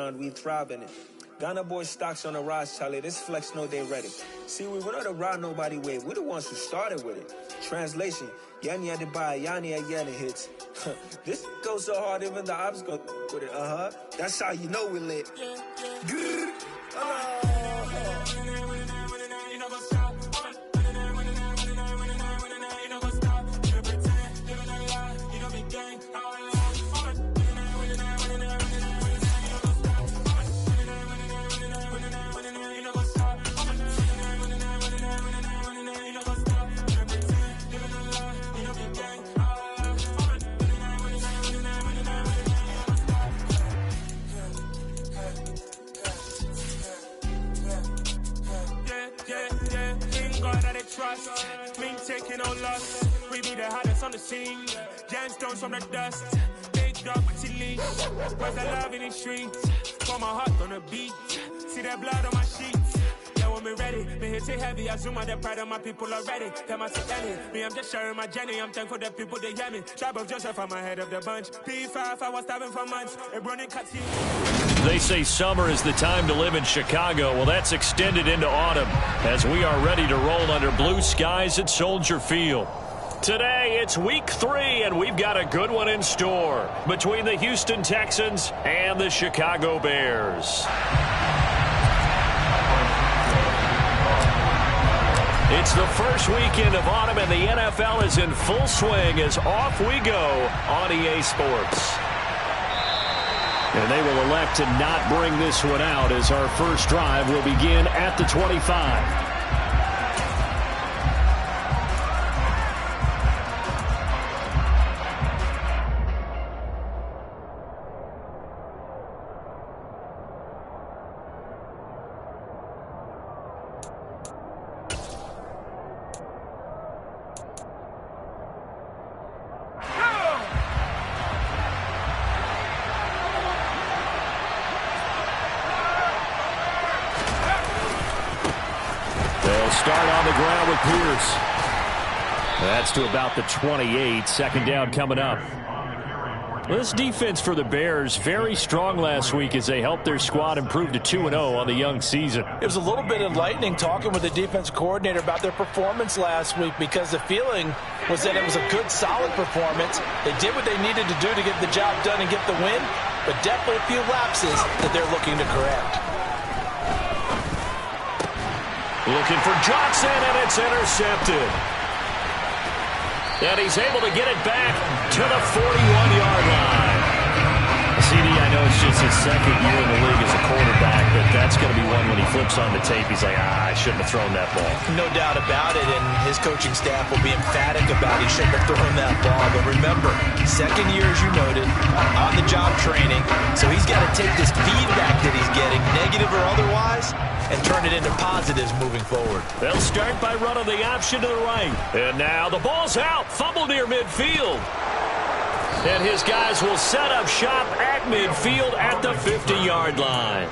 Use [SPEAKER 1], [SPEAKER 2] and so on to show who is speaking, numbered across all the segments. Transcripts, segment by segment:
[SPEAKER 1] around, we thrive in it. Ghana boy stocks on the rise, Charlie. This flex know they ready. See, we were not a ride nobody wave. We're the ones who started with it. Translation, Yanni had to buy, Yanni again hits. This goes so hard, even the ops go with it. That's how you know we lit.
[SPEAKER 2] Trust, me taking no loss. We be the hottest on the scene. Gemstones from the dust. Big dog, leash. Where's the love in the streets? For my heart on the beat. See that blood on my sheets. Yeah, when we ready, me hit it heavy. I zoom out the pride of my people already. Tell my Ellie, me I'm just sharing my journey. I'm thankful that people they hear me. Tribe of Joseph, I'm ahead of the bunch. P5, I was starving for months. A running cutscene.
[SPEAKER 3] They say summer is the time to live in Chicago. Well, that's extended into autumn as we are ready to roll under blue skies at Soldier Field. Today, it's week 3, and we've got a good one in store between the Houston Texans and the Chicago Bears. It's the first weekend of autumn, and the NFL is in full swing as off we go on EA Sports. And they will elect to not bring this one out as our first drive will begin at the 25. Start on the ground with Pierce. That's to about the 28. Second down coming up. Well, this defense for the Bears, very strong last week as they helped their squad improve to 2-0 on the young season.
[SPEAKER 4] It was a little bit enlightening talking with the defense coordinator about their performance last week because the feeling was that it was a good, solid performance. They did what they needed to do to get the job done and get the win, but definitely a few lapses that they're looking to correct.
[SPEAKER 3] Looking for Johnson, and it's intercepted. And he's able to get it back to the 41-yard line. CD, I know it's just his second year in the league as a quarterback, but that's going to be one when he flips on the tape. He's like, I shouldn't have thrown that ball.
[SPEAKER 4] No doubt about it, and his coaching staff will be emphatic about he shouldn't have thrown that ball. But remember, second year, as you noted, on-the-job training, so he's got to take this feedback that he's getting, negative or otherwise, and turn it into positives moving forward.
[SPEAKER 3] They'll start by running the option to the right. And now the ball's out. Fumble near midfield. And his guys will set up shop at midfield at the 50-yard line.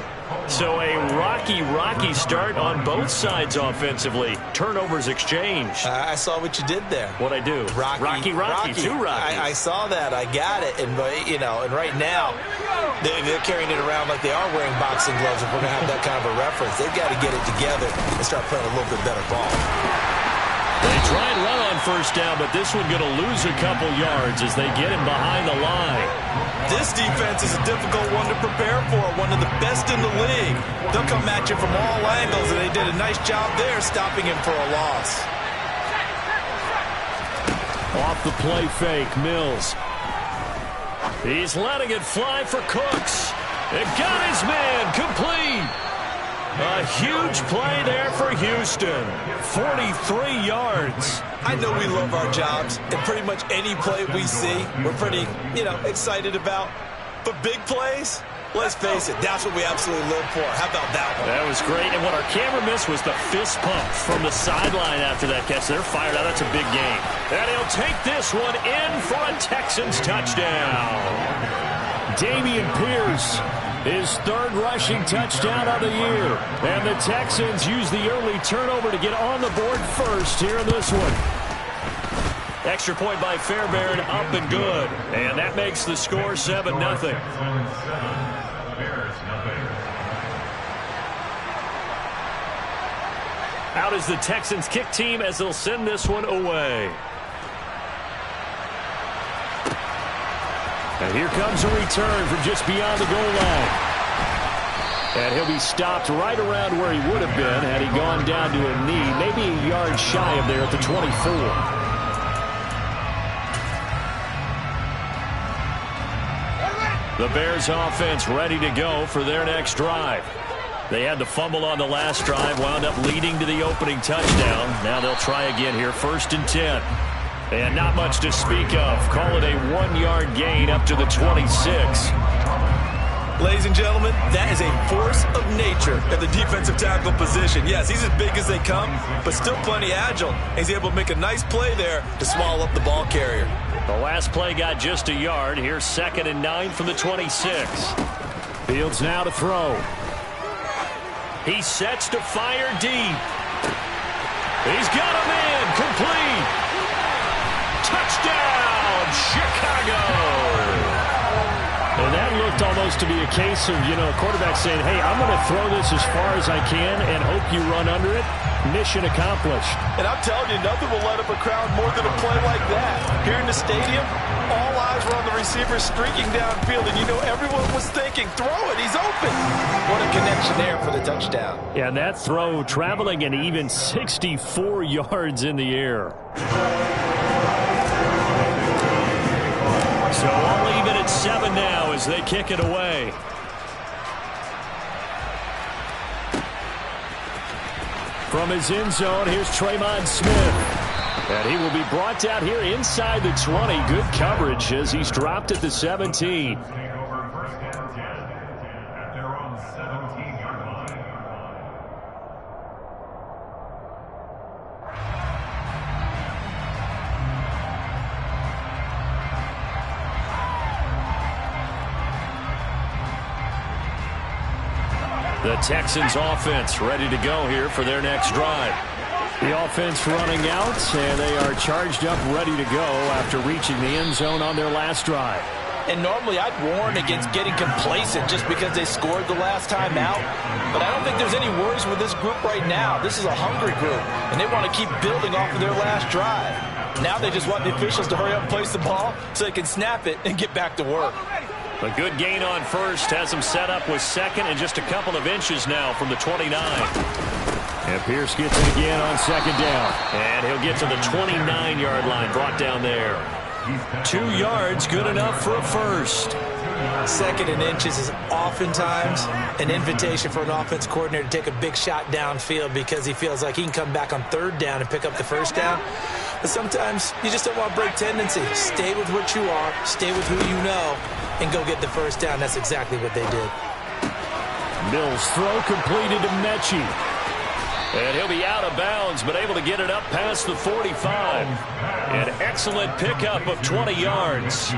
[SPEAKER 3] So a rocky start on both sides offensively. Turnovers exchanged.
[SPEAKER 4] I saw what you did there.
[SPEAKER 3] What'd I do? Rocky. Too rocky.
[SPEAKER 4] I saw that. I got it. And, you know, and right now, they're carrying it around like they are wearing boxing gloves. If we're going to have that kind of a reference, they've got to get it together and start playing a little bit better ball.
[SPEAKER 3] They try and run on first down, but this one going to lose a couple yards as they get him behind the line.
[SPEAKER 4] This defense is a difficult one to prepare for, one of the best in the league. They'll come at you from all angles, and they did a nice job there stopping him for a loss.
[SPEAKER 3] Off the play fake, Mills. He's letting it fly for Cooks. It got his man complete. A huge play there for Houston. 43 yards.
[SPEAKER 4] I know we love our jobs, and pretty much any play we see, we're pretty, excited about. But big plays, let's face it, that's what we absolutely live for. How about that one?
[SPEAKER 3] That was great, and what our camera missed was the fist pump from the sideline after that catch. They're fired out. That's a big game. And he'll take this one in for a Texans touchdown. Dameon Pierce, his third rushing touchdown of the year. And the Texans use the early turnover to get on the board first here in this one. Extra point by Fairbairn, up and good. And that makes the score 7-0. Out is the Texans kick team as they'll send this one away. And here comes a return from just beyond the goal line. And he'll be stopped right around where he would have been had he gone down to a knee, maybe a yard shy of there at the 24. The Bears offense ready to go for their next drive. They had the fumble on the last drive, wound up leading to the opening touchdown. Now they'll try again here, 1st and 10. And not much to speak of. Call it a 1-yard gain up to the 26.
[SPEAKER 4] Ladies and gentlemen, that is a force of nature at the defensive tackle position. Yes, he's as big as they come, but still plenty agile. He's able to make a nice play there to swallow up the ball carrier.
[SPEAKER 3] The last play got just a yard. Here's 2nd and 9 from the 26. Fields now to throw. He sets to fire deep. He's got him in. Complete. Touchdown, Chicago. And that looked almost to be a case of, a quarterback saying, hey, I'm going to throw this as far as I can and hope you run under it. Mission accomplished.
[SPEAKER 4] And I'm telling you, nothing will light up a crowd more than a play like that. Here in the stadium, all eyes were on the receiver streaking downfield, and everyone was thinking, throw it, he's open. What a connection there for the touchdown.
[SPEAKER 3] Yeah, and that throw traveling an even 64 yards in the air. So I'll leave it at 7 now as they kick it away. From his end zone, here's Tremont Smith. And he will be brought down here inside the 20. Good coverage as he's dropped at the 17. The Texans offense ready to go here for their next drive. The offense running out, and they are charged up, ready to go after reaching the end zone on their last drive.
[SPEAKER 4] And normally I'd warn against getting complacent just because they scored the last time out. But I don't think there's any worries with this group right now. This is a hungry group, and they want to keep building off of their last drive. Now they just want the officials to hurry up and place the ball so they can snap it and get back to work.
[SPEAKER 3] A good gain on first has him set up with 2nd and just a couple of inches now from the 29. And Pierce gets it again on 2nd down. And he'll get to the 29-yard line, brought down there. 2 yards, good enough for a first.
[SPEAKER 4] 2nd and inches is oftentimes an invitation for an offense coordinator to take a big shot downfield because he feels like he can come back on 3rd down and pick up the first down. But sometimes you just don't want to break tendency. Stay with what you are, stay with who you know, and go get the first down. That's exactly what they did.
[SPEAKER 3] Mills' throw completed to Mechie. And he'll be out of bounds, but able to get it up past the 45. An excellent pickup of 20 yards.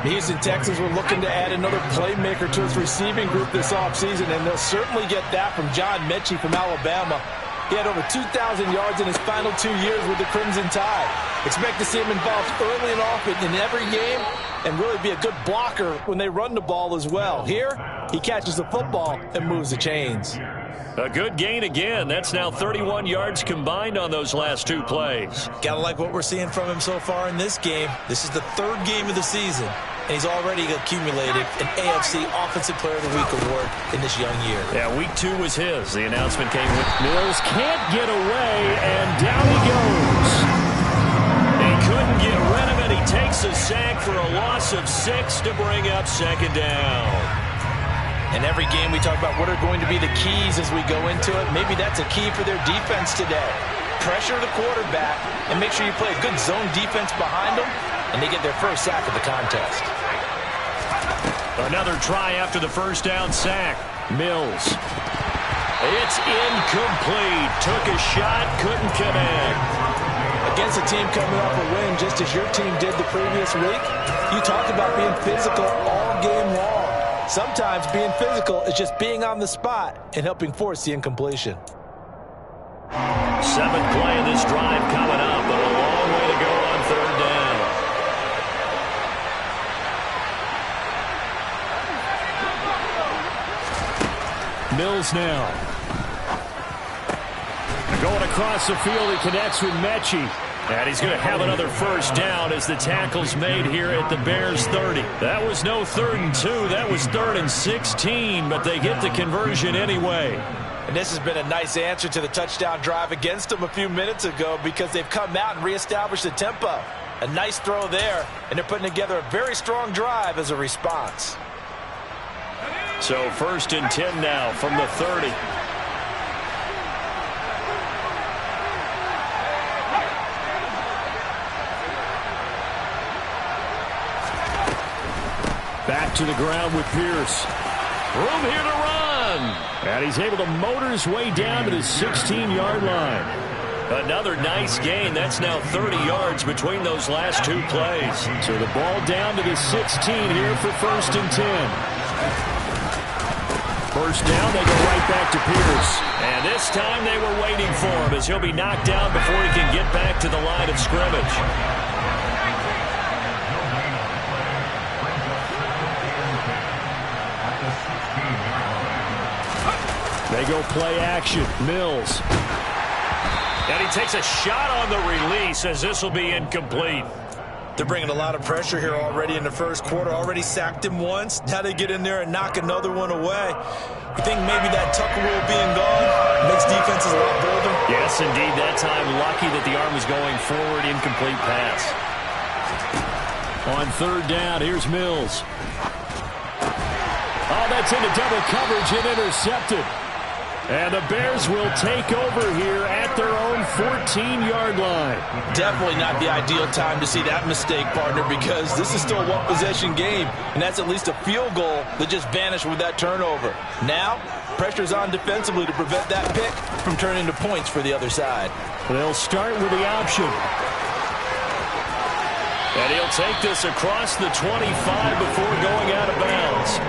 [SPEAKER 4] The Houston Texans were looking to add another playmaker to his receiving group this offseason, and they'll certainly get that from John Mechie from Alabama. He had over 2,000 yards in his final 2 years with the Crimson Tide. Expect to see him involved early and often in every game and really be a good blocker when they run the ball as well. Here, he catches the football and moves the chains.
[SPEAKER 3] A good gain again. That's now 31 yards combined on those last 2 plays.
[SPEAKER 4] Gotta like what we're seeing from him so far in this game. This is the 3rd game of the season, and he's already accumulated an AFC Offensive Player of the Week award in this young year.
[SPEAKER 3] Yeah, week 2 was his. The announcement came with Mills can't get away, and down he goes. He couldn't get rid of it. He takes a sack for a loss of 6 to bring up 2nd down.
[SPEAKER 4] In every game we talk about what are going to be the keys as we go into it. Maybe that's a key for their defense today. Pressure the quarterback and make sure you play a good zone defense behind them, and they get their first sack of the contest.
[SPEAKER 3] Another try after the first down sack. Mills. It's incomplete. Took a shot, couldn't connect.
[SPEAKER 4] Against a team coming off a win just as your team did the previous week, you talk about being physical all game long. Sometimes being physical is just being on the spot and helping force the incompletion.
[SPEAKER 3] 7th play of this drive coming up, but a long way to go on 3rd down. Mills now. Going across the field, he connects with Mechie. And he's going to have another first down as the tackle's made here at the Bears 30. That was no 3rd and 2. That was 3rd and 16, but they get the conversion anyway.
[SPEAKER 4] And this has been a nice answer to the touchdown drive against them a few minutes ago because they've come out and reestablished the tempo. A nice throw there, and they're putting together a very strong drive as a response.
[SPEAKER 3] So 1st and 10 now from the 30. Back to the ground with Pierce. Room here to run. And he's able to motor his way down to the 16-yard line. Another nice gain. That's now 30 yards between those last 2 plays. So the ball down to the 16 here for 1st and 10. First down, they go right back to Pierce. And this time they were waiting for him as he'll be knocked down before he can get back to the line of scrimmage. They go play action. Mills. And he takes a shot on the release as this will be incomplete.
[SPEAKER 4] They're bringing a lot of pressure here already in the first quarter. Already sacked him once. Now they get in there and knock another one away. You think maybe that Tucker rule being gone makes defenses a lot bolder?
[SPEAKER 3] Yes, indeed. That time, lucky that the arm was going forward. Incomplete pass. On 3rd down, here's Mills. Oh, that's into double coverage and intercepted. And the Bears will take over here at their own 14-yard line.
[SPEAKER 4] Definitely not the ideal time to see that mistake, partner, because this is still a one-possession game, and that's at least a field goal that just vanished with that turnover. Now, pressure's on defensively to prevent that pick from turning into points for the other side.
[SPEAKER 3] They'll start with the option. And he'll take this across the 25 before going out of bounds.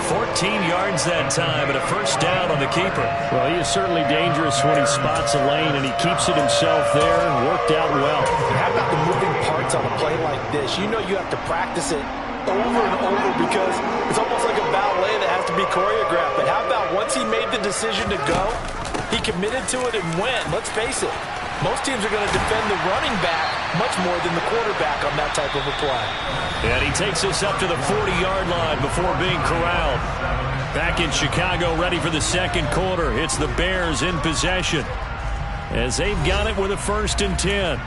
[SPEAKER 3] 14 yards that time and a first down on the keeper.
[SPEAKER 5] Well, he is certainly dangerous when he spots a lane, and he keeps it himself there and worked out well.
[SPEAKER 4] How about the moving parts on a play like this? You know you have to practice it over and over because it's almost like a ballet that has to be choreographed. But how about once he made the decision to go, he committed to it and went. Let's face it, most teams are going to defend the running back much more than the quarterback on that type of a play.
[SPEAKER 3] And he takes us up to the 40-yard line before being corralled. Back in Chicago, ready for the second quarter. It's the Bears in possession as they've got it with a 1st and 10.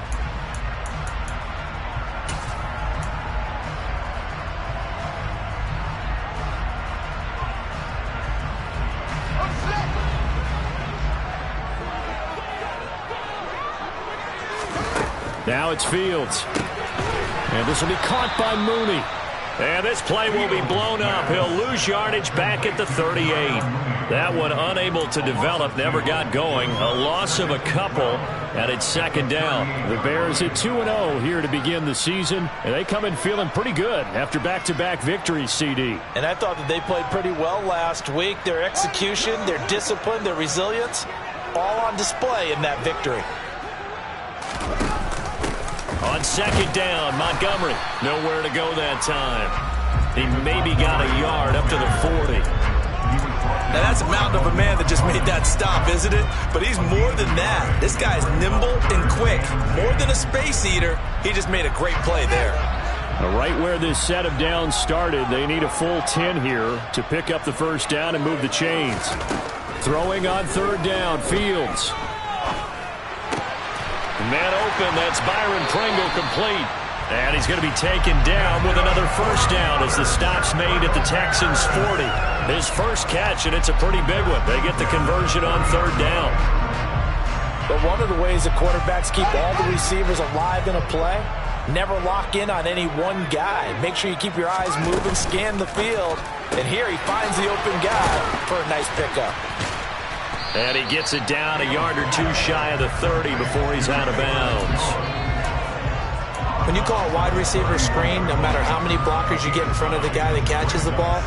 [SPEAKER 3] Now it's Fields. And this will be caught by Mooney. And this play will be blown up. He'll lose yardage back at the 38. That one unable to develop, never got going. A loss of a couple, and it's 2nd down.
[SPEAKER 5] The Bears at 2-0 here to begin the season, and they come in feeling pretty good after back-to-back victories, CD.
[SPEAKER 4] And I thought that they played pretty well last week. Their execution, their discipline, their resilience, all on display in that victory.
[SPEAKER 3] On 2nd down, Montgomery. Nowhere to go that time. He maybe got a yard up to the 40.
[SPEAKER 4] Now that's a mountain of a man that just made that stop, isn't it? But he's more than that. This guy's nimble and quick. More than a space eater, he just made a great play there.
[SPEAKER 5] Right where this set of downs started, they need a full 10 here to pick up the first down and move the chains. Throwing on 3rd down, Fields.
[SPEAKER 3] Man open, that's Byron Pringle complete. And he's going to be taken down with another first down as the stop's made at the Texans' 40. His first catch, and it's a pretty big one. They get the conversion on 3rd down.
[SPEAKER 4] But one of the ways the quarterbacks keep all the receivers alive in a play, never lock in on any one guy. Make sure you keep your eyes moving, scan the field. And here he finds the open guy for a nice pickup.
[SPEAKER 3] And he gets it down a yard or two shy of the 30 before he's out of bounds.
[SPEAKER 6] When you call a wide receiver screen, no matter how many blockers you get in front of the guy that catches the ball,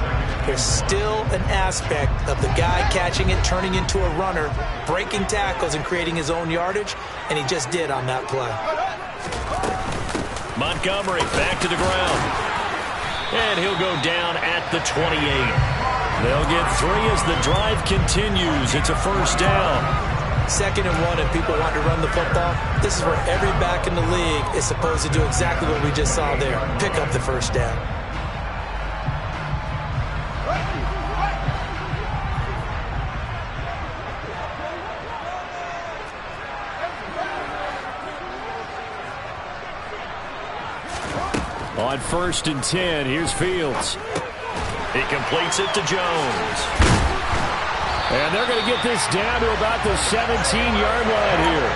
[SPEAKER 6] there's still an aspect of the guy catching it, turning into a runner, breaking tackles and creating his own yardage, and he just did on that play.
[SPEAKER 3] Montgomery back to the ground. And he'll go down at the 28. They'll get 3 as the drive continues. It's a first down.
[SPEAKER 6] 2nd and 1 and people want to run the football. This is where every back in the league is supposed to do exactly what we just saw there. Pick up the first down.
[SPEAKER 5] On 1st and 10, here's Fields.
[SPEAKER 3] He completes it to Jones.
[SPEAKER 5] And they're going to get this down to about the 17-yard line here.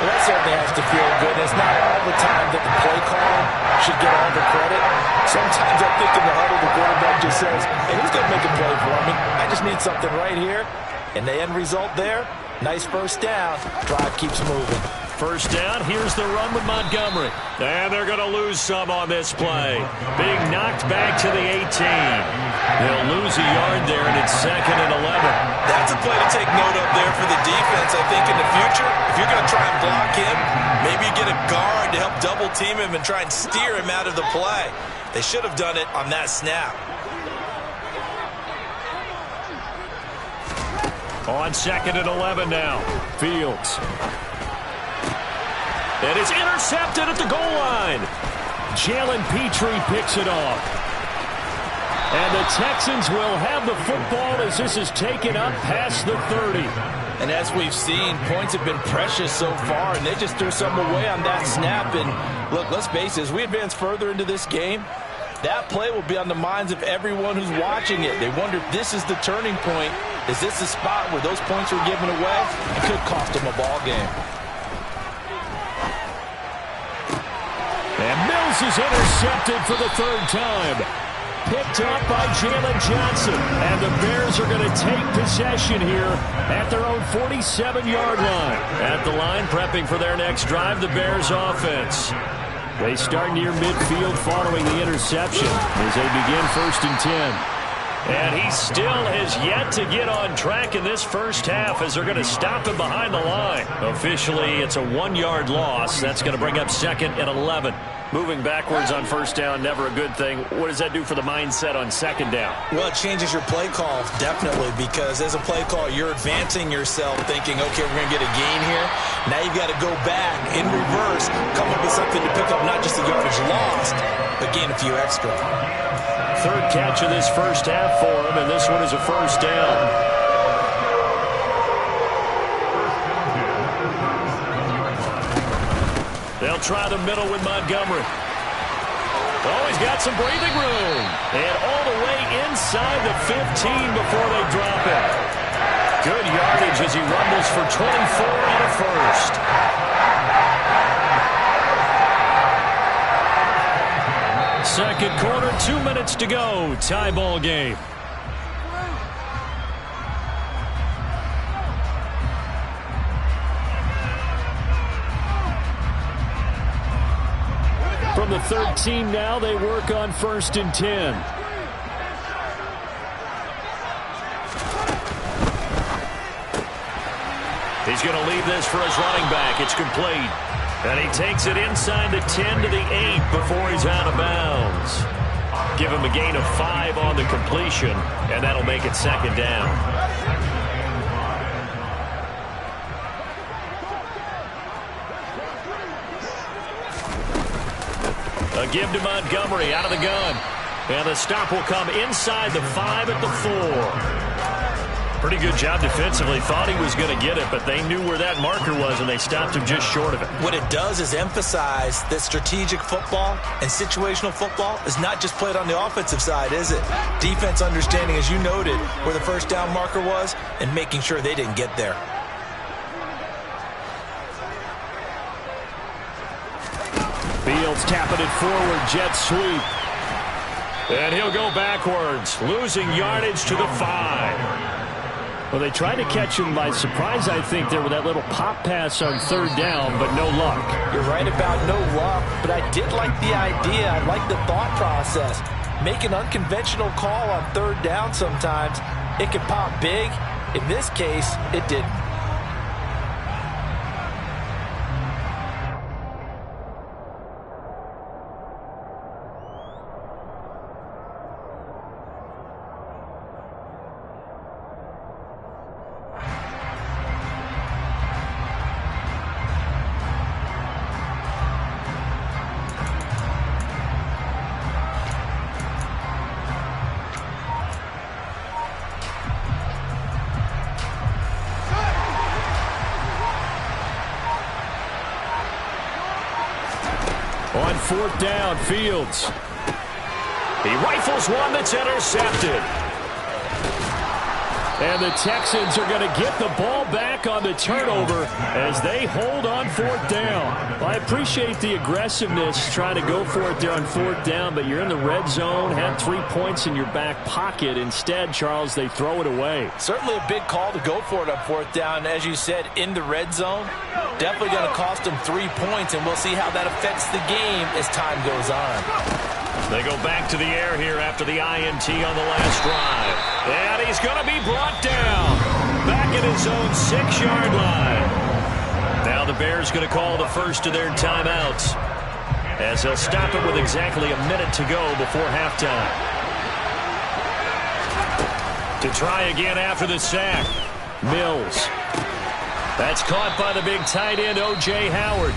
[SPEAKER 6] Well, that certainly has to feel good. It's not all the time that the play caller should get all the credit. Sometimes I think in the huddle, the quarterback just says, hey, who's going to make a play for me? I just need something right here. And the end result there, nice first down. Drive keeps moving.
[SPEAKER 3] First down, here's the run with Montgomery. And they're going to lose some on this play. Being knocked back to the 18. They'll lose a yard there, and it's 2nd and 11.
[SPEAKER 4] That's a play to take note of there for the defense. I think in the future, if you're going to try and block him, maybe you get a guard to help double team him and try and steer him out of the play. They should have done it on that snap.
[SPEAKER 5] On 2nd and 11 now, Fields.
[SPEAKER 3] And it's intercepted at the goal line.
[SPEAKER 5] Jalen Petrie picks it off. And the Texans will have the football as this is taken up past the 30.
[SPEAKER 4] And as we've seen, points have been precious so far, and they just threw some away on that snap. And look, let's face it, as we advance further into this game, that play will be on the minds of everyone who's watching it. They wonder if this is the turning point. Is this the spot where those points were given away? It could cost them a ball game.
[SPEAKER 5] And Mills is intercepted for the 3rd time. Picked up by Jalen Johnson. And the Bears are going to take possession here at their own 47-yard line. At the line, prepping for their next drive, the Bears offense. They start near midfield following the interception as they begin 1st and 10.
[SPEAKER 3] And he still has yet to get on track in this first half as they're going to stop him behind the line. Officially, it's a 1-yard loss. That's going to bring up 2nd and 11. Moving backwards on 1st down, never a good thing. What does that do for the mindset on 2nd down?
[SPEAKER 4] Well, it changes your play call, definitely, because as a play call, you're advancing yourself thinking, okay, we're going to get a gain here. Now you've got to go back in reverse, come up with something to pick up not just the yardage lost, but gain a few extra.
[SPEAKER 3] 3rd catch of this first half for him, and this one is a 1st down. They'll try the middle with Montgomery. Oh, he's got some breathing room. And all the way inside the 15 before they drop it. Good yardage as he rumbles for 24 on a 1st. 2nd quarter, 2 minutes to go. Tie ball game.
[SPEAKER 5] From the 13 now, they work on 1st and 10.
[SPEAKER 3] He's going to leave this for his running back. It's complete. And he takes it inside the 10 to the 8 before he's out of bounds. Give him a gain of 5 on the completion, and that'll make it 2nd down. A give to Montgomery out of the gun. And the stop will come inside the 5 at the 4. Pretty good job defensively. Thought he was going to get it, but they knew where that marker was, and they stopped him just short of it.
[SPEAKER 4] What it does is emphasize that strategic football and situational football is not just played on the offensive side, is it? Defense understanding, as you noted, where the 1st down marker was and making sure they didn't get there.
[SPEAKER 5] Fields tapping it forward, jet sweep.
[SPEAKER 3] And he'll go backwards, losing yardage to the 5.
[SPEAKER 5] Well, they tried to catch him by surprise, I think, there with that little pop pass on 3rd down, but no luck.
[SPEAKER 6] You're right about no luck, but I did like the idea. I like the thought process. Make an unconventional call on 3rd down sometimes. It can pop big. In this case, it didn't.
[SPEAKER 5] 4th down. Fields. He rifles one that's intercepted. And the Texans are going to get the ball back on the turnover as they hold on 4th down. Well, I appreciate the aggressiveness trying to go for it there on 4th down, but you're in the red zone, had 3 points in your back pocket. Instead, Charles, they throw it away.
[SPEAKER 4] Certainly a big call to go for it on 4th down. As you said, in the red zone, definitely going to cost them 3 points, and we'll see how that affects the game as time goes on.
[SPEAKER 3] They go back to the air here after the INT on the last drive. And he's going to be brought down. Back at his own 6-yard line. Now the Bears going to call the first of their timeouts, as they'll stop it with exactly a minute to go before halftime. To try again after the sack. Mills. That's caught by the big tight end, O.J. Howard.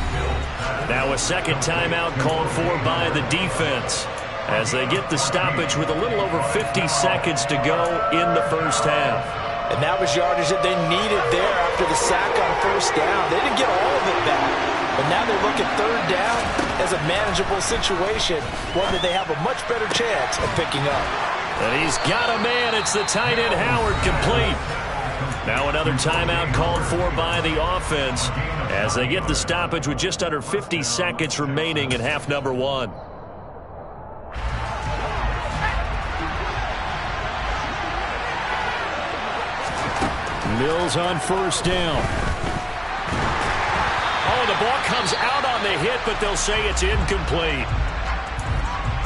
[SPEAKER 3] Now a second timeout called for by the defense, as they get the stoppage with a little over 50 seconds to go in the first half.
[SPEAKER 6] And that was yardage that they needed there after the sack on 1st down. They didn't get all of it back, but now they look at 3rd down as a manageable situation, one that they have a much better chance of picking up.
[SPEAKER 3] And he's got a man. It's the tight end Howard, complete. Now another timeout called for by the offense, as they get the stoppage with just under 50 seconds remaining in half number 1.
[SPEAKER 5] Mills on 1st down.
[SPEAKER 3] Oh, the ball comes out on the hit, but they'll say it's incomplete.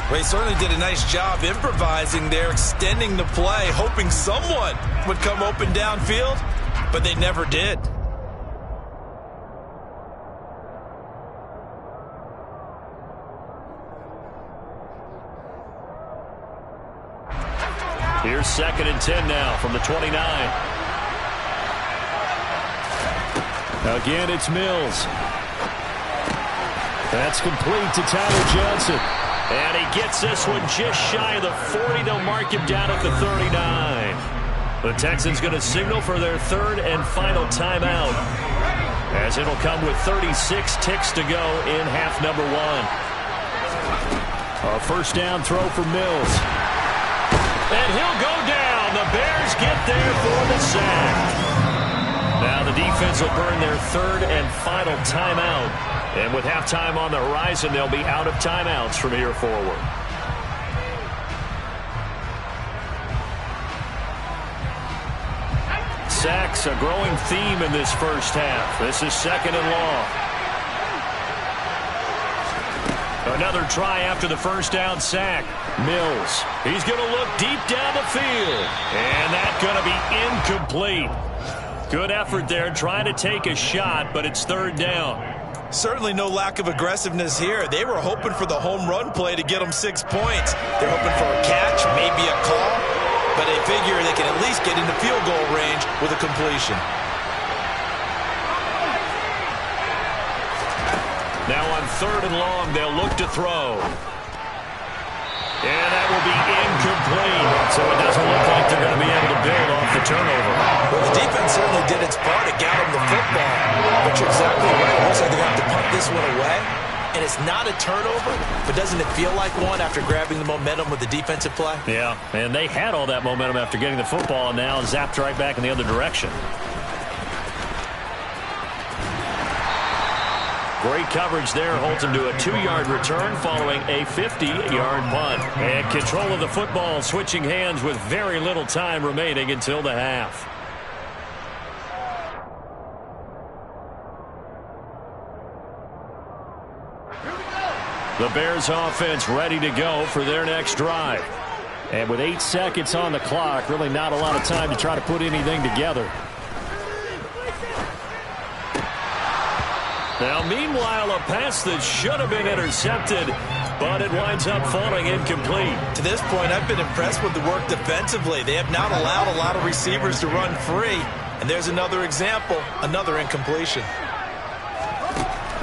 [SPEAKER 4] Well, he certainly did a nice job improvising there, extending the play, hoping someone would come open downfield, but they never did.
[SPEAKER 3] Here's 2nd and 10 now from the 29.
[SPEAKER 5] Again, it's Mills. That's complete to Tyler Johnson.
[SPEAKER 3] And he gets this one just shy of the 40. They'll mark him down at the 39. The Texans going to signal for their 3rd and final timeout, as it'll come with 36 ticks to go in half number 1.
[SPEAKER 5] A 1st down throw for Mills.
[SPEAKER 3] And he'll go down. The Bears get there for the sack. Now the defense will burn their 3rd and final timeout. And with halftime on the horizon, they'll be out of timeouts from here forward. Sacks, a growing theme in this first half. This is 2nd and long. Another try after the 1st down sack. Mills. He's going to look deep down the field. And that's going to be incomplete. Good effort there trying to take a shot, but it's 3rd down.
[SPEAKER 4] Certainly no lack of aggressiveness here. They were hoping for the home run play to get them 6 points. They're hoping for a catch, maybe a call, but they figure they can at least get into field goal range with a completion.
[SPEAKER 3] Now on 3rd and long, they'll look to throw. And that will be incomplete. So it doesn't look like they're going to be able to build off the turnover.
[SPEAKER 4] Well, the defense certainly did its part. It got them the football. But you're exactly right. It looks like they're going to have to punt this one away. And it's not a turnover, but doesn't it feel like one after grabbing the momentum with the defensive play?
[SPEAKER 3] Yeah, and they had all that momentum after getting the football, and now zapped right back in the other direction. Great coverage there holds him to a 2-yard return following a 50-yard punt. And control of the football switching hands with very little time remaining until the half. The Bears offense ready to go for their next drive.
[SPEAKER 5] And with 8 seconds on the clock, really not a lot of time to try to put anything together.
[SPEAKER 3] Now, meanwhile, a pass that should have been intercepted, but it winds up falling incomplete.
[SPEAKER 4] To this point, I've been impressed with the work defensively. They have not allowed a lot of receivers to run free. And there's another example, another incompletion.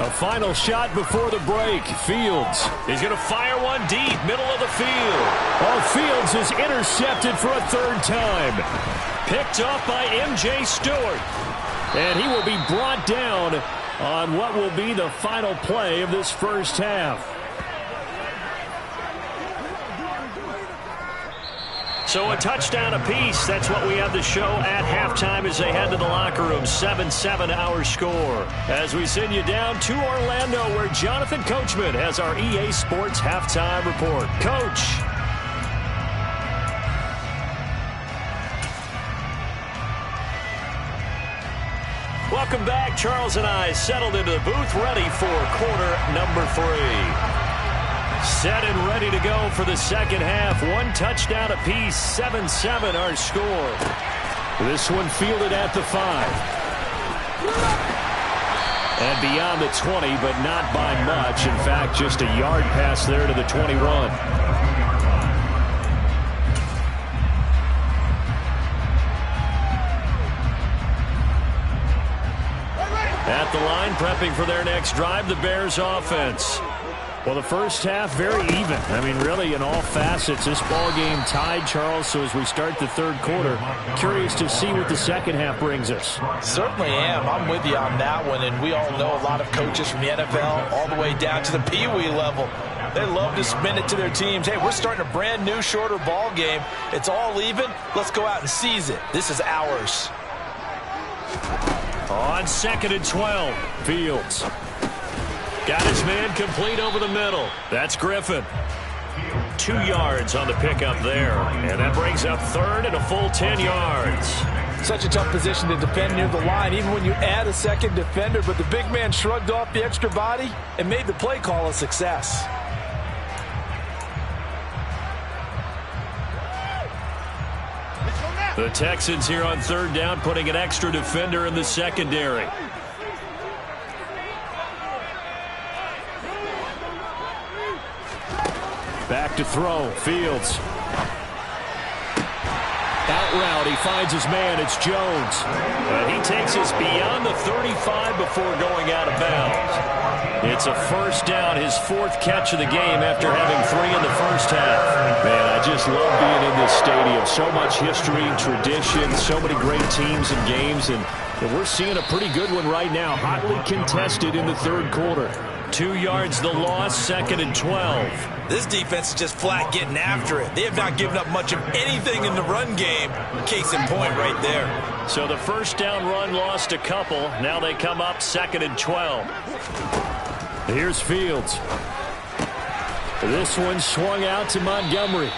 [SPEAKER 5] A final shot before the break. Fields.
[SPEAKER 3] He's going to fire one deep, middle of the field.
[SPEAKER 5] Oh, Fields is intercepted for a 3rd time.
[SPEAKER 3] Picked off by M.J. Stewart.
[SPEAKER 5] And he will be brought down on what will be the final play of this first half.
[SPEAKER 3] So a touchdown apiece. That's what we have to show at halftime as they head to the locker room. 7-7 our score. As we send you down to Orlando, where Jonathan Coachman has our EA Sports halftime report. Coach. Welcome back. Charles and I settled into the booth, ready for quarter number 3. Set and ready to go for the second half. One touchdown apiece. 7-7 our score. This one fielded at the 5. And beyond the 20, but not by much. In fact, just a yard pass there to the 21. At the line, prepping for their next drive, the Bears offense. Well, the first half, very even. I mean, really, in all facets, this ball game tied, Charles. So as we start the third quarter, curious to see what the second half brings us.
[SPEAKER 4] Certainly am. I'm with you on that one. And we all know a lot of coaches from the NFL all the way down to the Pee-wee level. They love to spin it to their teams. Hey, we're starting a brand new, shorter ball game. It's all even. Let's go out and seize it. This is ours.
[SPEAKER 3] On 2nd and 12, Fields. Got his man complete over the middle. That's Griffin. 2 yards on the pickup there. And that brings up third and a full 10 yards.
[SPEAKER 6] Such a tough position to defend near the line, even when you add a second defender. But the big man shrugged off the extra body and made the play call a success.
[SPEAKER 3] The Texans here on third down, putting an extra defender in the secondary. Back to throw. Fields. Out route. He finds his man. It's Jones. And he takes us beyond the 35 before going out of bounds. It's a first down, his 4th catch of the game after having 3 in the first half. Man, I just love being in this stadium. So much history, tradition, so many great teams and games. And we're seeing a pretty good one right now. Hotly contested in the third quarter. 2 yards the loss, 2nd and 12.
[SPEAKER 4] This defense is just flat getting after it. They have not given up much of anything in the run game. Case in point right there.
[SPEAKER 3] So the first down run lost a couple. Now they come up 2nd and 12. Here's Fields. This one swung out to Montgomery.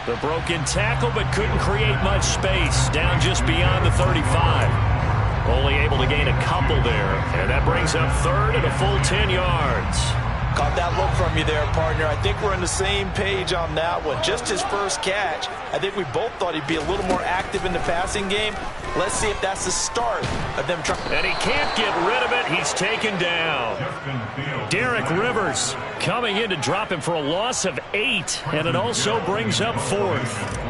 [SPEAKER 3] The broken tackle, but couldn't create much space. Down just beyond the 35. Only able to gain a couple there. And that brings up third and a full 10 yards.
[SPEAKER 4] Caught that look from you there, partner. I think we're on the same page on that one. Just his first catch. I think we both thought he'd be a little more active in the passing game. Let's see if that's the start of them trying.
[SPEAKER 3] And he can't get rid of it. He's taken down. Derek Rivers coming in to drop him for a loss of 8. And it also brings up 4th.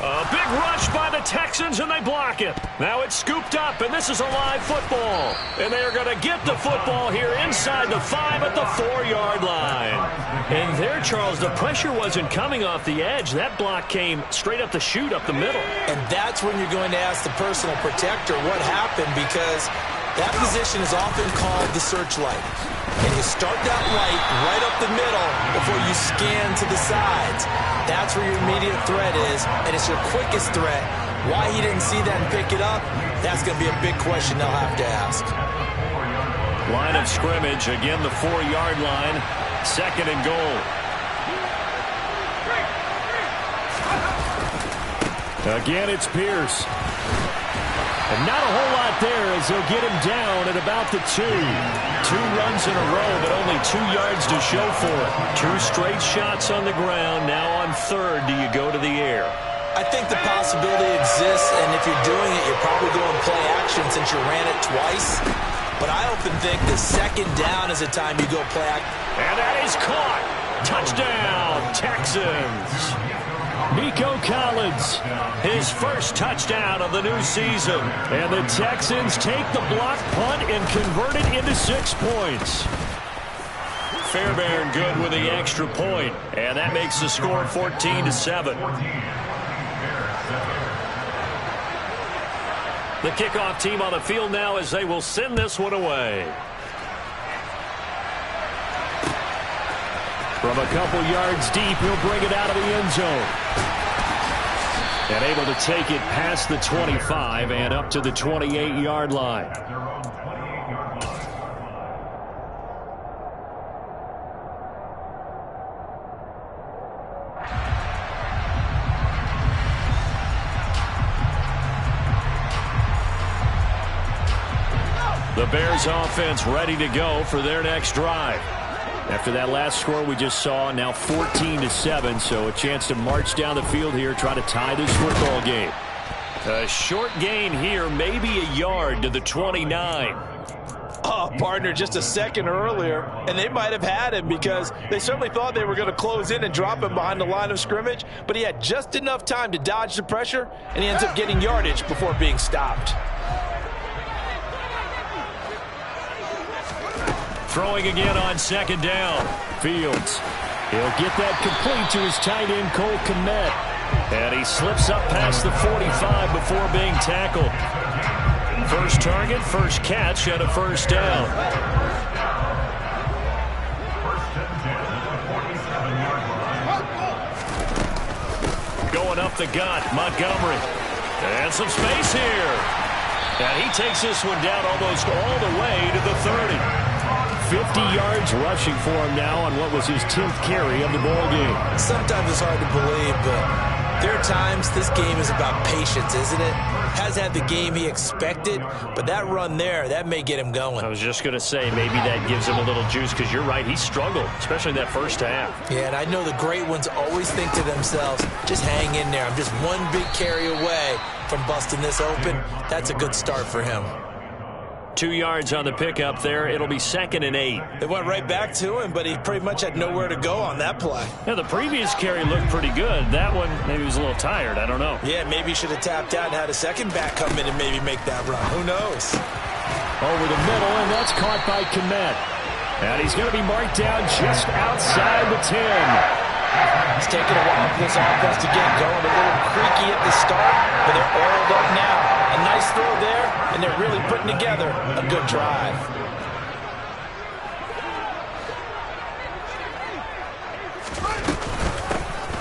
[SPEAKER 3] A big rush by the Texans, and they block it. Now it's scooped up, and this is a live football. And they are going to get the football here inside the 5 at the 4-yard line. And there, Charles, the pressure wasn't coming off the edge. That block came straight up the chute, up the middle.
[SPEAKER 6] And that's when you're going to ask the personal protector what happened, because that position is often called the searchlight. And you start that light right up the middle before you scan to the sides. That's where your immediate threat is, and it's your quickest threat. Why he didn't see that and pick it up, that's going to be a big question they'll have to ask.
[SPEAKER 3] Line of scrimmage, again the 4-yard line, 2nd and goal. Again, it's Pierce. And not a whole lot there as they'll get him down at about the 2. 2 runs in a row, but only 2 yards to show for it. 2 straight shots on the ground. Now on third, do you go to the air?
[SPEAKER 6] I think the possibility exists, and if you're doing it, you're probably going play action since you ran it twice. But I often think the 2nd down is the time you go play action.
[SPEAKER 3] And that is caught. Touchdown, Texans. Nico Collins, his first touchdown of the new season. And the Texans take the block punt and convert it into 6 points. Fairbairn good with the extra point. And that makes the score 14-7. The kickoff team on the field now as they will send this one away.
[SPEAKER 5] From a couple yards deep, he'll bring it out of the end zone. And able to take it past the 25 and up to the 28-yard line. The Bears offense ready to go for their next drive. After that last score we just saw, now 14-7, so a chance to march down the field here, try to tie this football game. A short gain here, maybe a yard to the 29.
[SPEAKER 6] Oh, partner, just a second earlier, and they might have had him because they certainly thought they were going to close in and drop him behind the line of scrimmage, but he had just enough time to dodge the pressure, and he ends up getting yardage before being stopped.
[SPEAKER 5] Throwing again on second down. Fields. He'll get that complete to his tight end, Cole Kmet. And he slips up past the 45 before being tackled. First target, first catch, and a first down. Going up the gut, Montgomery. And some space here. And he takes this one down almost all the way to the 30. 50 yards rushing for him now on what was his 10th carry of the ball game.
[SPEAKER 6] Sometimes it's hard to believe, but there are times this game is about patience, isn't it? Has had the game he expected, but that run there, that may get him going.
[SPEAKER 5] I was just going to say, maybe that gives him a little juice, because you're right, he struggled, especially in that first half.
[SPEAKER 6] Yeah, and I know the great ones always think to themselves, just hang in there. I'm just one big carry away from busting this open. That's a good start for him.
[SPEAKER 5] 2 yards on the pickup there. It'll be 2nd and 8.
[SPEAKER 6] They went right back to him, but he pretty much had nowhere to go on that play.
[SPEAKER 5] Yeah, the previous carry looked pretty good. That one, maybe he was a little tired. I don't know.
[SPEAKER 6] Yeah, maybe he should have tapped out and had a second back come in and maybe make that run. Who knows?
[SPEAKER 5] Over the middle, and that's caught by Kmet. And he's going to be marked down just outside the 10.
[SPEAKER 6] It's taking a while for this offense to get going. A little creaky at the start, but they're oiled up now. A nice throw there, and they're really putting together a good drive.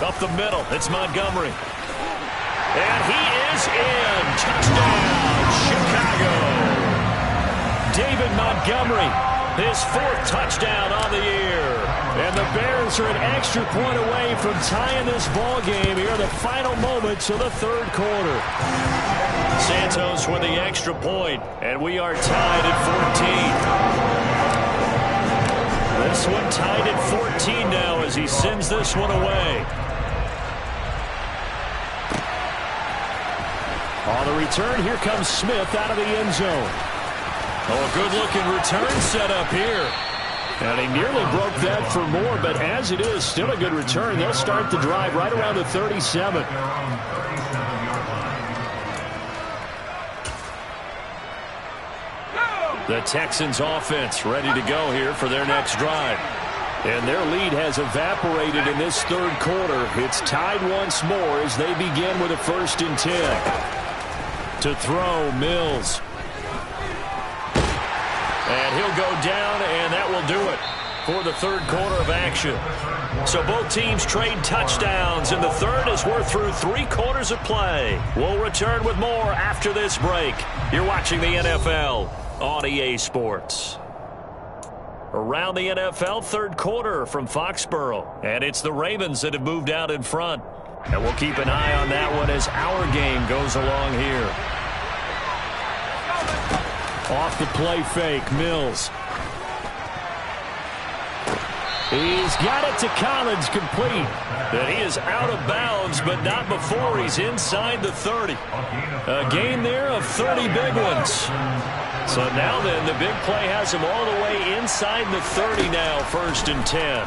[SPEAKER 5] Up the middle, it's Montgomery. And he is in. Touchdown, Chicago. David Montgomery, his 4th touchdown on the year. And the Bears are an extra point away from tying this ball game here in the final moments of the 3rd quarter. Santos with the extra point, and we are tied at 14. This one tied at 14 now as he sends this one away. On the return, here comes Smith out of the end zone. Oh, a good-looking return set up here. And he nearly broke that for more, but as it is, still a good return. They'll start the drive right around the 37. The Texans offense ready to go here for their next drive. And their lead has evaporated in this 3rd quarter. It's tied once more as they begin with a 1st and 10. To throw, Mills. And he'll go down, and that will do it for the 3rd quarter of action. So both teams trade touchdowns, and the 3rd as we're through 3 quarters of play. We'll return with more after this break. You're watching the NFL on EA Sports. Around the NFL, 3rd quarter from Foxborough. And it's the Ravens that have moved out in front. And we'll keep an eye on that one as our game goes along here. Off the play fake, Mills. He's got it to Collins, complete. And he is out of bounds, but not before he's inside the 30. A gain there of 30 big ones. So now then, the big play has him all the way inside the 30 now, 1st and 10.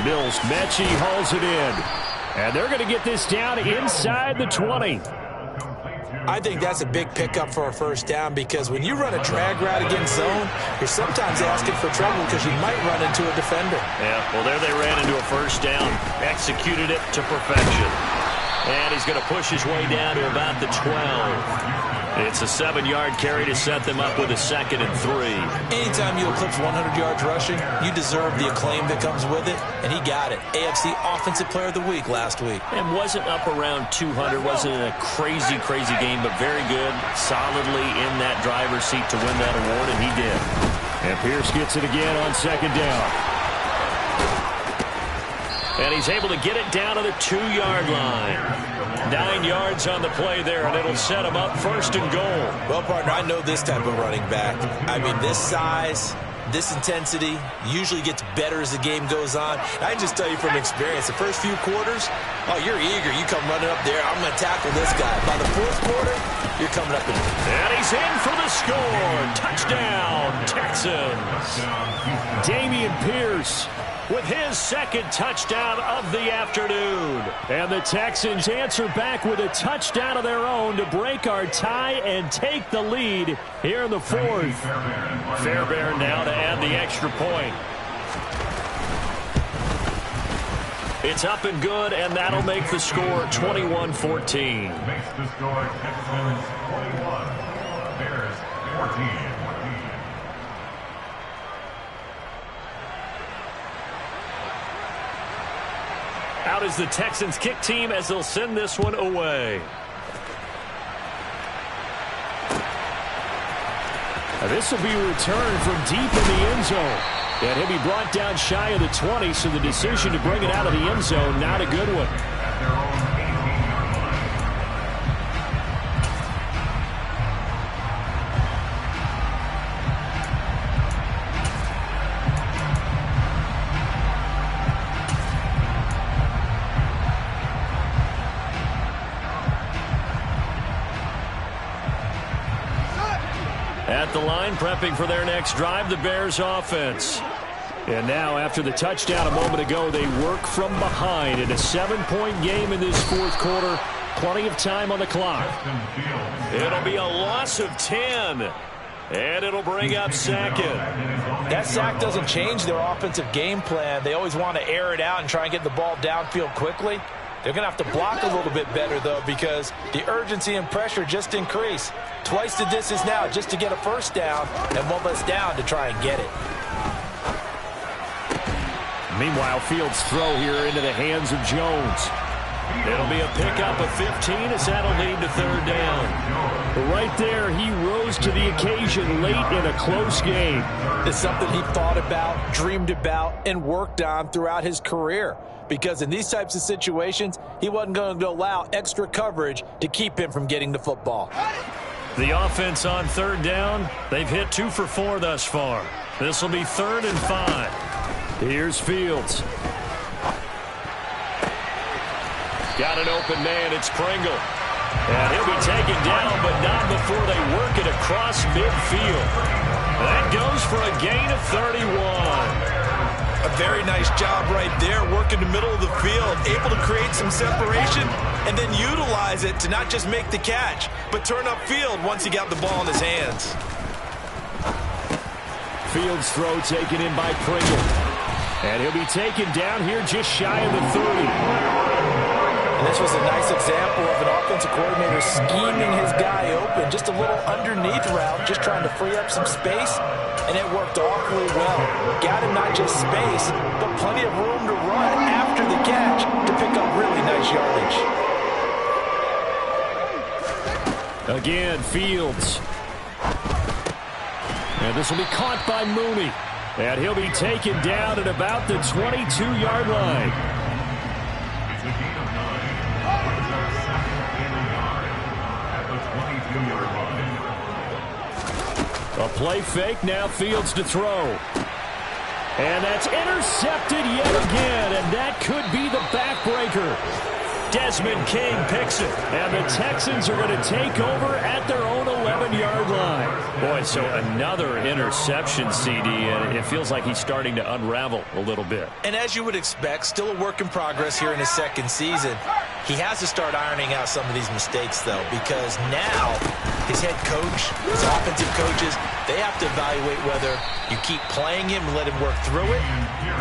[SPEAKER 5] Mills, Mechie hauls it in. And they're going to get this down inside the 20.
[SPEAKER 6] I think that's a big pickup for a 1st down because when you run a drag route against zone, you're sometimes asking for trouble because you might run into a defender.
[SPEAKER 5] Yeah, well, there they ran into a 1st down, executed it to perfection. And he's going to push his way down to about the 12.
[SPEAKER 3] It's a 7-yard carry to set them up with a 2nd and 3.
[SPEAKER 6] Anytime you eclipse 100 yards rushing, you deserve the acclaim that comes with it, and he got it. AFC Offensive Player of the Week last week.
[SPEAKER 3] And wasn't up around 200, wasn't a crazy game, but very good, solidly in that driver's seat to win that award, and he did.
[SPEAKER 5] And Pierce gets it again on 2nd down.
[SPEAKER 3] And he's able to get it down to the 2-yard line. 9 yards on the play there, and it'll set him up 1st and goal.
[SPEAKER 6] Well, partner, I know this type of running back. I mean, this size, this intensity usually gets better as the game goes on. I can just tell you from experience, the first few quarters, oh, you're eager. You come running up there, I'm going to tackle this guy. By the 4th quarter, you're coming up in.
[SPEAKER 3] And he's in for the score. Touchdown, Texans.
[SPEAKER 5] Dameon Pierce
[SPEAKER 3] with his 2nd touchdown of the afternoon.
[SPEAKER 5] And the Texans answer back with a touchdown of their own to break our tie and take the lead here in the 4th.
[SPEAKER 3] Fairbairn now to add the extra point. It's up and good, and that'll make the score 21-14.
[SPEAKER 7] Makes the score Texans 41, Bears 14.
[SPEAKER 3] Out is the Texans kick team as they'll send this one away.
[SPEAKER 5] Now this will be a return from deep in the end zone. And he'll be brought down shy of the 20, so the decision to bring it out of the end zone, not a good one.
[SPEAKER 7] At their own 18-yard line.
[SPEAKER 3] At the line, prepping for their next drive, the Bears offense.
[SPEAKER 5] And now, after the touchdown a moment ago, they work from behind in a 7-point game in this 4th quarter. Plenty of time on the clock.
[SPEAKER 3] It'll be a loss of 10. And it'll bring up 2nd.
[SPEAKER 6] That sack doesn't change their offensive game plan. They always want to air it out and try and get the ball downfield quickly. They're going to have to block a little bit better, though, because the urgency and pressure just increase. Twice the distance now just to get a 1st down, and 1 less down to try and get it.
[SPEAKER 5] Meanwhile, Fields' throw here into the hands of Jones.
[SPEAKER 3] It'll be a pickup of 15 as that'll lead to 3rd down.
[SPEAKER 5] Right there, he rose to the occasion late in a close game.
[SPEAKER 6] It's something he thought about, dreamed about, and worked on throughout his career. Because in these types of situations, he wasn't going to allow extra coverage to keep him from getting the football.
[SPEAKER 3] The offense on 3rd down, they've hit 2 for 4 thus far. This will be 3rd and 5.
[SPEAKER 5] Here's Fields.
[SPEAKER 3] Got an open man, it's Pringle. And he'll be taken down, but not before they work it across midfield. That goes for a gain of 31.
[SPEAKER 4] A very nice job right there, working the middle of the field, able to create some separation and then utilize it to not just make the catch, but turn upfield once he got the ball in his hands.
[SPEAKER 5] Fields' throw taken in by Pringle. And he'll be taken down here just shy of the 30.
[SPEAKER 6] And this was a nice example of an offensive coordinator scheming his guy open. Just a little underneath route, just trying to free up some space. And it worked awfully well. Got him not just space, but plenty of room to run after the catch to pick up really nice yardage.
[SPEAKER 5] Again, Fields. And this will be caught by Mooney. And he'll be taken down at about the 22-yard line.
[SPEAKER 7] It's a gain of 9. Brings up 2nd and a yard at the 22-yard line.
[SPEAKER 5] A play fake, now Fields to throw. And that's intercepted yet again, and that could be the backbreaker.
[SPEAKER 3] Desmond King picks it.
[SPEAKER 5] And the Texans are going to take over at their own 11-yard line.
[SPEAKER 3] Boy, so another interception, CD, and it feels like he's starting to unravel a little bit.
[SPEAKER 4] And as you would expect, still a work in progress here in his 2nd season. He has to start ironing out some of these mistakes, though, because now his head coach, his offensive coaches, they have to evaluate whether you keep playing him and let him work through it,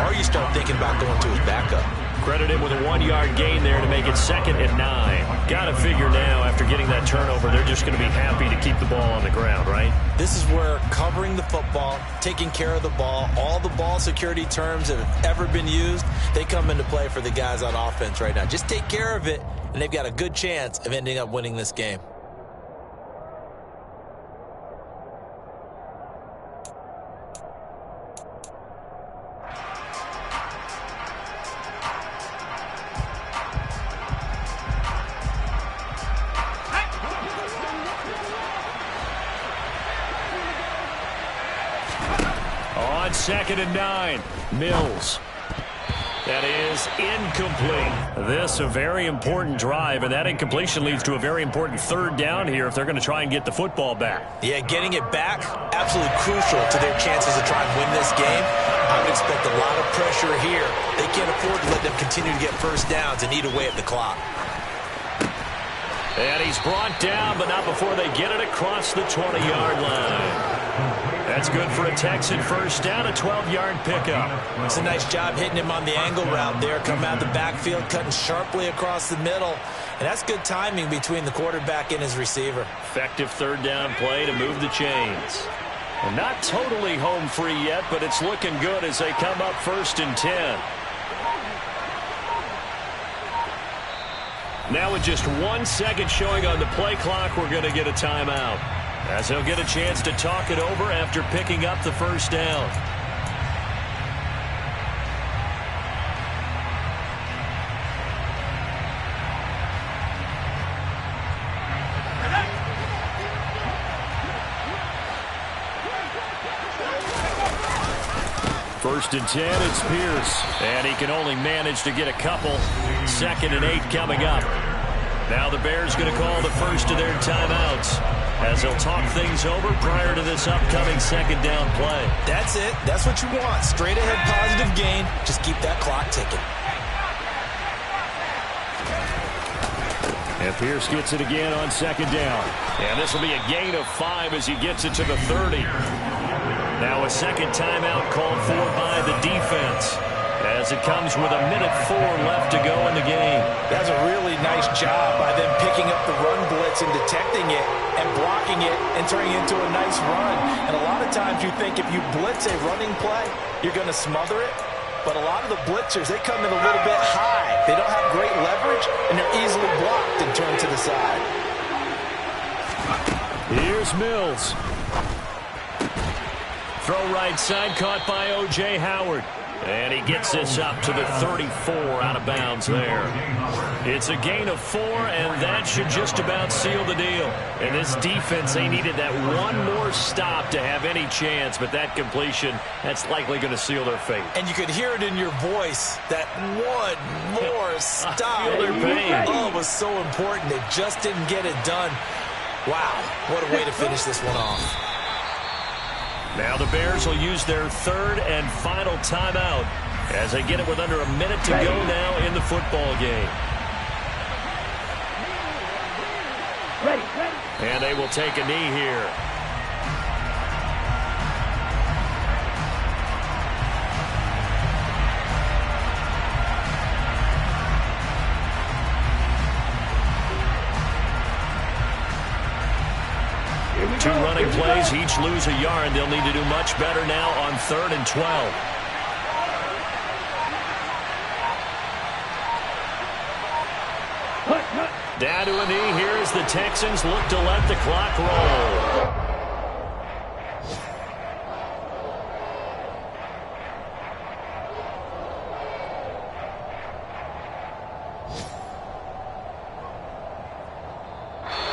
[SPEAKER 4] or you start thinking about going to his backup.
[SPEAKER 3] Credit him with a 1-yard gain there to make it 2nd and 9. Got to figure now, after getting that turnover, they're just going to be happy to keep the ball on the ground, right?
[SPEAKER 4] This is where covering the football, taking care of the ball, all the ball security terms that have ever been used, they come into play for the guys on offense right now. Just take care of it, and they've got a good chance of ending up winning this game.
[SPEAKER 3] On 2nd and 9, Mills. That is incomplete. This a very important drive, and that incompletion leads to a very important 3rd down here if they're going to try and get the football back.
[SPEAKER 4] Yeah, getting it back, absolutely crucial to their chances to try and win this game. I would expect a lot of pressure here. They can't afford to let them continue to get first downs and eat away at the clock.
[SPEAKER 3] And he's brought down, but not before they get it across the 20-yard line. That's good for a Texan first down, a 12-yard pickup.
[SPEAKER 4] It's a nice job hitting him on the angle route there, coming out the backfield, cutting sharply across the middle. And that's good timing between the quarterback and his receiver.
[SPEAKER 3] Effective 3rd down play to move the chains. And not totally home free yet, but it's looking good as they come up 1st and 10. Now with just 1 second showing on the play clock, we're going to get a timeout, as he'll get a chance to talk it over after picking up the first down. First and 10, it's Pierce. And he can only manage to get a couple. 2nd and 8 coming up. Now the Bears going to call the first of their timeouts, as they'll talk things over prior to this upcoming 2nd down play.
[SPEAKER 4] That's it. That's what you want. Straight ahead positive gain. Just keep that clock ticking.
[SPEAKER 3] And Pierce gets it again on 2nd down. And this will be a gain of 5 as he gets it to the 30. Now a 2nd timeout called for by the defense, as it comes with 1:04 left to go in the game.
[SPEAKER 6] That's a really nice job by them picking up the run blitz and detecting it and blocking it and turning it into a nice run. And a lot of times you think if you blitz a running play, you're going to smother it. But a lot of the blitzers, they come in a little bit high. They don't have great leverage, and they're easily blocked and turned to the side.
[SPEAKER 3] Here's Mills. Throw right side, caught by O.J. Howard. And he gets this up to the 34, out of bounds there. It's a gain of 4, and that should just about seal the deal. And this defense, they needed that one more stop to have any chance, but that completion, that's likely going to seal their fate.
[SPEAKER 4] And you could hear it in your voice, that one more stop.
[SPEAKER 3] I feel their pain.
[SPEAKER 4] Oh, it was so important. They just didn't get it done. Wow, what a way to finish this one off.
[SPEAKER 3] Now the Bears will use their 3rd and final timeout as they get it with under a minute to go now in the football game. And they will take a knee here. Two running plays, each lose a yard. They'll need to do much better now on 3rd and 12. Down to a knee here as the Texans look to let the clock roll.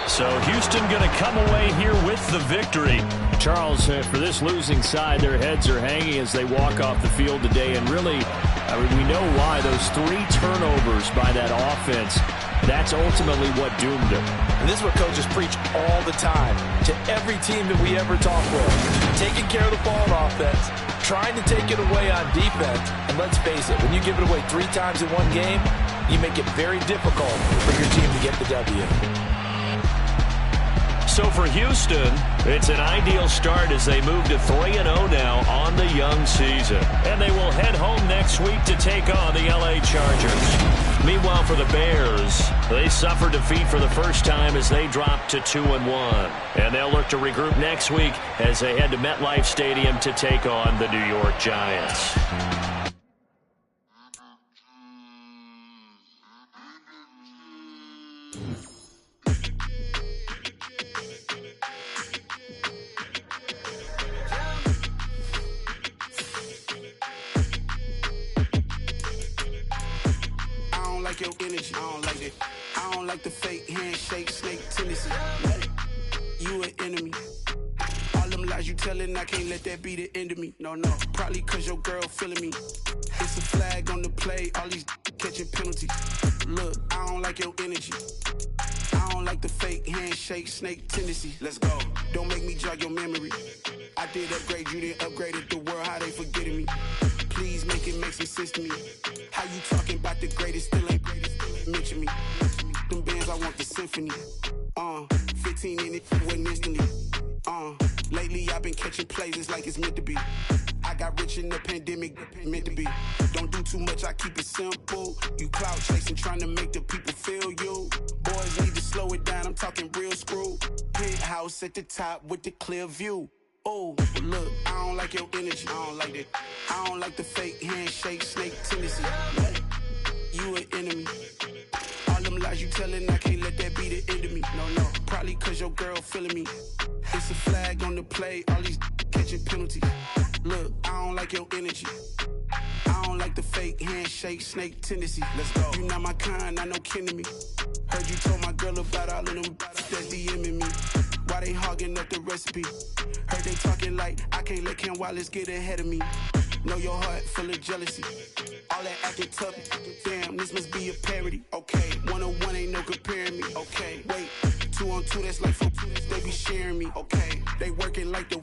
[SPEAKER 3] So Houston going to come away here with the victory. Charles, for this losing side, their heads are hanging as they walk off the field today. And really, we know why. Those 3 turnovers by that offense, that's ultimately what doomed them.
[SPEAKER 6] And this is what coaches preach all the time to every team that we ever talk with. Taking care of the ball on offense, trying to take it away on defense. And let's face it, when you give it away 3 times in one game, you make it very difficult for your team to get the W.
[SPEAKER 5] So for Houston, it's an ideal start as they move to 3-0 now on the young season. And they will head home next week to take on the LA Chargers. Meanwhile, for the Bears, they suffered defeat for the first time as they dropped to 2-1. And they'll look to regroup next week as they head to MetLife Stadium to take on the New York Giants.
[SPEAKER 8] Your energy, I don't like it. I don't like the fake handshake, snake tendency. You an enemy. All them lies you telling, I can't let that be the end of me. No, probably cause your girl feeling me. It's a flag on the play, all these catching penalties. Look, I don't like your energy. I don't like the fake handshake, snake tendency. Let's go. Don't make me jog your memory. I did upgrade, you didn't upgrade it. The world, how they forgetting me. Please make it make some sense to me. How you talking about the greatest, still ain't mention me. Them bands, I want the symphony. 15 in it, wasn't instantly. Lately I've been catching plays, it's like it's meant to be. I got rich in the pandemic, meant to be. Don't do too much, I keep it simple. You clout chasing, trying to make the people feel you. Boys need to slow it down, I'm talking real screw. Penthouse at the top with the clear view. Oh, look, I don't like your energy. I don't like that. I don't like the fake handshake, snake tendency. You an enemy. All them lies you telling, I can't let that be the end of me. No, probably cause your girl feeling me. It's a flag on the play, all these catching penalties. Look, I don't like your energy. I don't like the fake handshake, snake tendency. Let's go. You not my kind, I know kin to me. Heard you told my girl about all of them that's DMing me. Why they hogging up the recipe? Heard they talking like I can't let Ken Wallace get ahead of me. Know your heart full of jealousy. All that acting tough, damn, this must be a parody. Okay, 1-on-1 ain't no comparing me. Okay, wait, 2-on-2, that's like 4, they be sharing me. Okay, they working like the